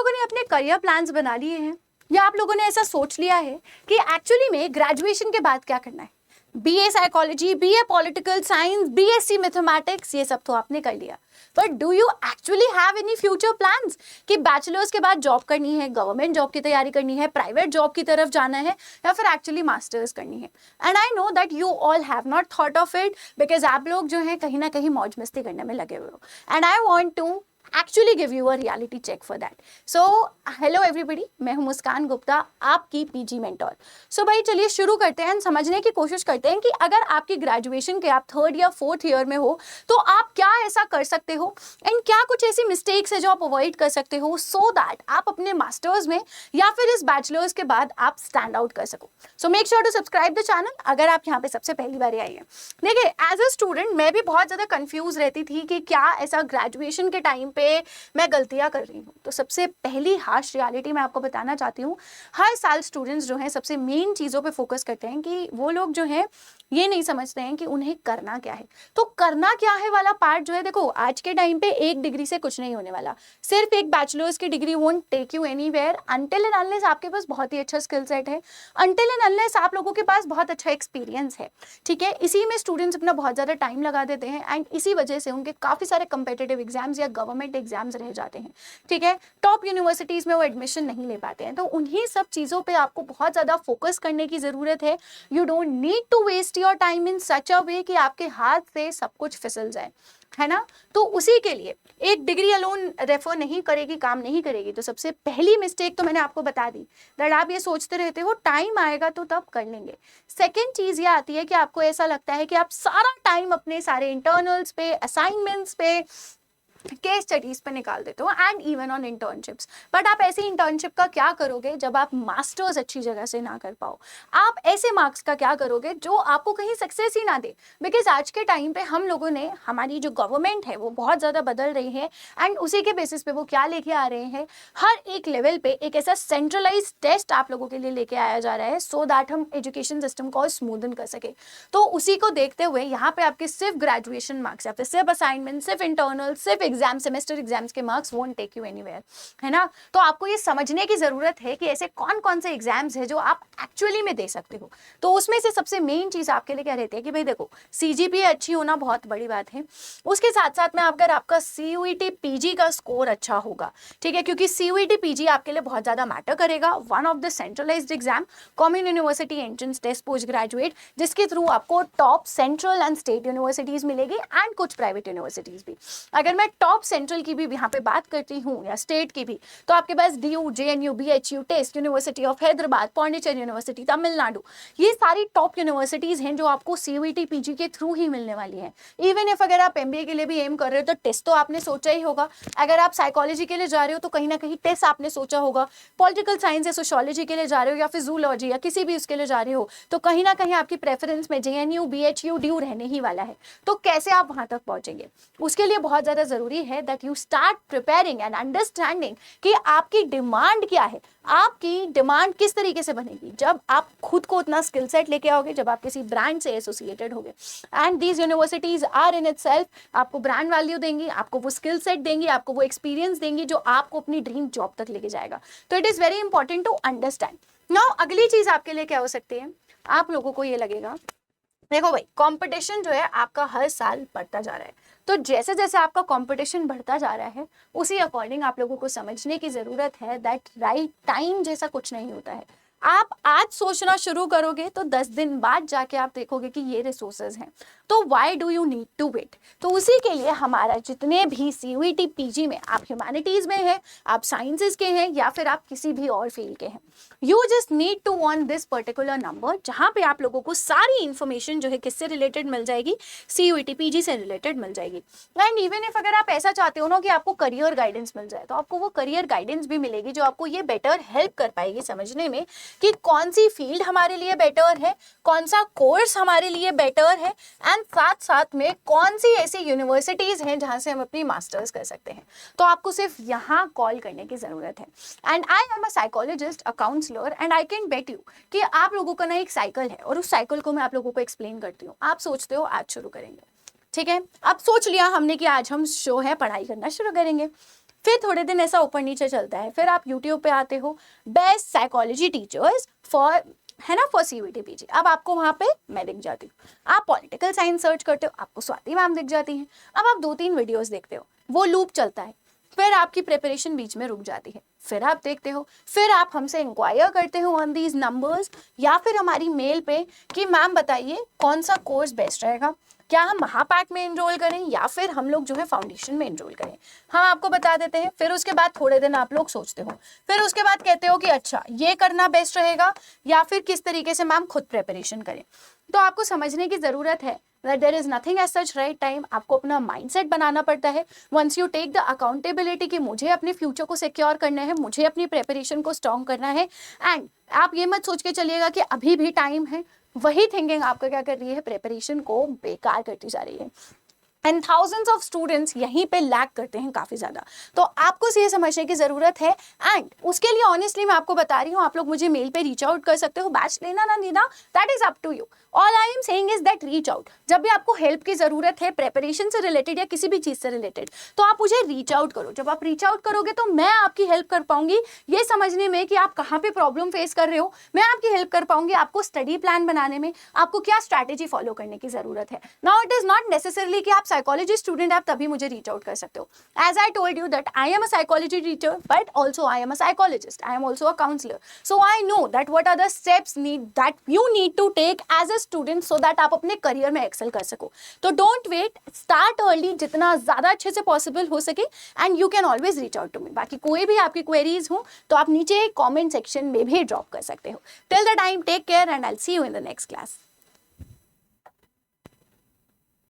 लोगों ने अपने करियर प्लान्स बना लिए हैं, या आप लोगों ने ऐसा सोच लिया है कि एक्चुअली में ग्रेजुएशन के बाद क्या करना है? BA psychology, BA political science, BSc mathematics, ये सब तो आपने कर लिया, but do you actually have any future plans कि बैचलर्स के बाद जॉब करनी है, गवर्नमेंट जॉब की तैयारी करनी है, प्राइवेट जॉब की तरफ जाना है, या फिर एक्चुअली मास्टर्स करनी है? And I know that you all have not thought of it, because आप लोग जो है कहीं ना कहीं मौज मस्ती करने में लगे हुए हो, and I want to actually give you a reality check for that. So hello everybody, मैं हूँ मुस्कान गुप्ता, आपकी पीजी मेंटोर. So भाई चलिए शुरू करते हैं, समझने की कोशिश करते हैं कि अगर आपकी ग्रेजुएशन के आप 3rd या 4th ईयर में हो तो आप क्या ऐसा कर सकते हो, एंड क्या कुछ ऐसी मिस्टेक्स है जो आप अवॉइड कर सकते हो, सो दैट आप अपने मास्टर्स में या फिर इस बैचलर्स के बाद आप स्टैंड आउट कर सको. So make sure to subscribe the channel अगर आप यहाँ पे सबसे पहली बार आई हैं. देखिए, एज अ स्टूडेंट मैं भी बहुत ज़्यादा कंफ्यूज रहती थी कि क्या ऐसा ग्रेजुएशन के टाइम पे मैं गलतियां कर रही हूँ. तो सबसे पहली हार्श रियलिटी मैं आपको बताना चाहती हूँ, हर साल स्टूडेंट्स जो हैं सबसे मेन चीज़ों पे फोकस करते हैं कि वो लोग जो हैं ये नहीं समझते हैं कि उन्हें करना क्या है. तो करना क्या है वाला पार्ट जो है, देखो आज के टाइम पे एक डिग्री से कुछ नहीं होने वाला. सिर्फ एक बैचलर्स की degree won't take you anywhere until and unless आपके पास बहुत ही अच्छा स्किल सेट है, अनटिल एंड अनलेस आप लोगों के पास बहुत अच्छा एक्सपीरियंस है. ठीक है, इसी में स्टूडेंट्स अपना बहुत ज़्यादा टाइम लगा देते हैं, एंड इसी वजह से उनके काफ़ी सारे कंपेटिटिव एग्जाम्स या गवर्नमेंट एग्जाम्स रह जाते हैं. ठीक है, टॉप यूनिवर्सिटीज़ में वो एडमिशन नहीं ले पाते हैं. तो उन्हीं सब चीज़ों पे आपको बहुत ज़्यादा फोकस करने की ज़रूरत है. You don't need to waste your time in such a way कि आपके हाथ से सब कुछ फिसल जाए, है ना. तो उसी के लिए एक डिग्री अलोन रेफर नहीं करेगी, काम नहीं करेगी. तो सबसे पहली मिस्टेक तो मैंने आपको बता दी, दैट आप ये सोचते रहते हो टाइम आएगा तो तब कर लेंगे. सेकेंड चीज़ ये आती है कि आपको ऐसा लगता है कि आप सारा टाइम अपने सारे इंटरनल्स पे, असाइनमेंट्स पे, केस स्टडीज पे निकाल देते हो, and even on internships. But आप ऐसी इंटर्नशिप का क्या करोगे जब आप मास्टर्स अच्छी जगह से ना कर पाओ? आप ऐसे मार्क्स का क्या करोगे जो आपको कहीं सक्सेस ही ना दे? बिकॉज आज के टाइम पे हम लोगों ने, हमारी जो गवर्नमेंट है वो बहुत ज़्यादा बदल रही है, एंड उसी के बेसिस पे वो क्या लेके आ रहे हैं, हर एक लेवल पे एक ऐसा सेंट्रलाइज टेस्ट आप लोगों के लिए लेके आया जा रहा है, सो दैट हम एजुकेशन सिस्टम को स्मूदन कर सके. तो उसी को देखते हुए यहाँ पे आपके सिर्फ ग्रेजुएशन मार्क्स या फिर सिर्फ असाइनमेंट, सिर्फ इंटरनल, सिर्फ एग्जाम, सेमेस्टर एग्जाम्स के marks won't take you anywhere, है ना. तो आपको ये समझने की जरूरत है कि ऐसे कौन कौन से एग्जाम्स हैं जो आप एक्चुअली में दे सकते हो. तो उसमें से सबसे मेन चीज आपके लिए क्या रहती है कि भाई देखो, सीजीपीए अच्छी होना बहुत बड़ी बात है. उसके साथ साथ में अगर आपका सीयूईटी पीजी का स्कोर अच्छा होगा, ठीक है, क्योंकि सीयूईटी पीजी आपके लिए बहुत ज्यादा मैटर करेगा. One of the centralised exam, common university entrance test post graduate, जिसके थ्रू आपको top central and state universities मिलेगी, एंड कुछ प्राइवेट यूनिवर्सिटीज भी. अगर मैं टॉप सेंट्रल की भी यहाँ पे बात करती हूँ या स्टेट की भी, तो आपके पास DU, JNU, BHU, test, university of Hyderabad, Pondicherry university, Tamil Nadu, ये सारी टॉप यूनिवर्सिटीज हैं जो आपको सीयूईटी पीजी के थ्रू ही मिलने वाली हैं. इवन इफ अगर आप एमबीए के लिए भी एम कर रहे हो तो टेस्ट तो आपने सोचा ही होगा. अगर आप साइकोलॉजी के लिए जा रहे हो तो कहीं ना कहीं टेस्ट आपने सोचा होगा. पॉलिटिकल साइंस या सोशियोलॉजी के लिए जा रहे हो या फिर जूलॉजी या किसी भी उसके लिए जा रहे हो तो कहीं ना कहीं आपकी प्रेफरेंस में जेएनयू, बीएचयू, डीयू रहने ही वाला है. तो कैसे आप वहां तक पहुंचेंगे, उसके लिए बहुत ज्यादा जरूरी है that you start preparing and understanding कि आपकी डिमांड क्या है, आपकी डिमांड किस तरीके से बनेगी. जब आप खुद को उतना स्किल सेट लेके आओगे, जब आप किसी ब्रांड से एसोसिएटेड होगे, and these universities are in itself आपको ब्रांड वैल्यू देंगी, आपको वो स्किल सेट देंगी, आपको वो एक्सपीरियंस देंगी जो आपको अपनी ड्रीम जॉब तक लेके जाएगा. तो it is very important to understand. Now अगली चीज आपके लिए क्या हो सकती है, आप लोगों को ये लगेगा, देखो भाई कंपटीशन जो है आपका हर साल बढ़ता जा रहा है. तो जैसे जैसे आपका कंपटीशन बढ़ता जा रहा है उसी अकॉर्डिंग आप लोगों को समझने की जरूरत है दैट राइट टाइम जैसा कुछ नहीं होता है. आप आज सोचना शुरू करोगे तो 10 दिन बाद जाके आप देखोगे कि ये रिसोर्सेज हैं. तो why do you need to wait? तो उसी के लिए हमारा जितने भी सीयूईटी पीजी में, आप ह्यूमैनिटीज में हैं, आप साइंसेज के हैं या फिर आप किसी भी और फील्ड के हैं, you just need to want this particular number, जहाँ पे आप लोगों को सारी इंफॉर्मेशन जो है किससे रिलेटेड मिल जाएगी, सीयूईटी पीजी से रिलेटेड मिल जाएगी. एंड इवन इफ अगर आप ऐसा चाहते हो ना कि आपको करियर गाइडेंस मिल जाए, तो आपको वो करियर गाइडेंस भी मिलेगी जो आपको ये बेटर हेल्प कर पाएगी समझने में कि कौन सी फील्ड हमारे लिए बेटर है, कौन सा कोर्स हमारे लिए बेटर है, एंड साथ साथ में कौन सी ऐसी यूनिवर्सिटीज हैं जहां से हम अपनी मास्टर्स कर सकते हैं. तो आपको सिर्फ यहाँ कॉल करने की जरूरत है. And I am a psychologist, a counsellor, and I can bet you कि आप लोगों का ना एक साइकिल है, और उस साइकिल को मैं आप लोगों को एक्सप्लेन करती हूँ. आप सोचते हो आज शुरू करेंगे, ठीक है, अब सोच लिया हमने कि आज हम शो है पढ़ाई करना शुरू करेंगे. फिर थोड़े दिन ऐसा ऊपर नीचे चलता है, फिर आप यूट्यूब पे आते हो बेस्ट साइकोलॉजी टीचर्स फॉर, है ना, फॉर CUET PG। अब आपको वहाँ पे मैं दिख जाती हूँ। आप पॉलिटिकल साइंस सर्च करते हो, आपको स्वाति मैम दिख जाती हैं। अब आप 2-3 वीडियोस देखते हो, वो लूप चलता है, फिर आपकी प्रिपरेशन बीच में रुक जाती है, फिर आप देखते हो, फिर आप हमसे इंक्वायर करते हो ऑन दीज नंबर्स या फिर हमारी मेल पे कि मैम बताइए कौन सा कोर्स बेस्ट रहेगा, क्या हम महापैक में एनरोल करें या फिर हम लोग जो है फाउंडेशन में एनरोल करें। हम आपको बता देते हैं, फिर उसके बाद थोड़े दिन आप लोग सोचते हो, फिर उसके बाद कहते हो कि अच्छा ये करना बेस्ट रहेगा या फिर किस तरीके से मैम खुद प्रिपरेशन करें। तो आपको समझने की ज़रूरत है that there is nothing as such right time। आपको अपना माइंडसेट बनाना पड़ता है। once you take the accountability कि मुझे अपने फ्यूचर को सिक्योर करना है, मुझे अपनी प्रिपरेशन को स्ट्रॉन्ग करना है, एंड आप ये मत सोच के चलिएगा कि अभी भी टाइम है। वही थिंकिंग आपका क्या कर रही है, प्रिपरेशन को बेकार करती जा रही है। एंड थाउजेंड्स ऑफ स्टूडेंट्स यहीं पे लैग करते हैं काफ़ी ज़्यादा। तो आपको ये समझने की ज़रूरत है, एंड उसके लिए ऑनेस्टली मैं आपको बता रही हूँ, आप लोग मुझे मेल पे रीच आउट कर सकते हो। बैच लेना ना लेना, that is up to you. All I am saying is that reach out. जब भी आपको हेल्प की ज़रूरत है प्रिपरेशन से रिलेटेड या किसी भी चीज़ से रिलेटेड, तो आप मुझे रीच आउट करो। जब आप रीच आउट करोगे तो मैं आपकी हेल्प कर पाऊंगी ये समझने में कि आप कहाँ पे प्रॉब्लम फेस कर रहे हो। मैं आपकी हेल्प कर पाऊंगी आपको स्टडी प्लान बनाने में, आपको क्या स्ट्रैटेजी फॉलो करने की ज़रूरत है। Now it is not necessarily कि आप साइकोलॉजी स्टूडेंट आप तभी मुझे रीच आउट कर सकते हो। As I told you that I am a psychology teacher but also I am a psychologist, I am also a counsellor. So I know that what are the steps need that you need to take as a student so that आप अपने career में Excel कर सको। तो don't wait, start early जितना ज़्यादा अच्छे से पॉसिबल हो सके, and you can always reach out to me. बाकी कोई भी आपकी क्वेरीज हो तो आप नीचे कॉमेंट सेक्शन में भी ड्रॉप कर सकते हो। Till the time take care and I will see you in the next class.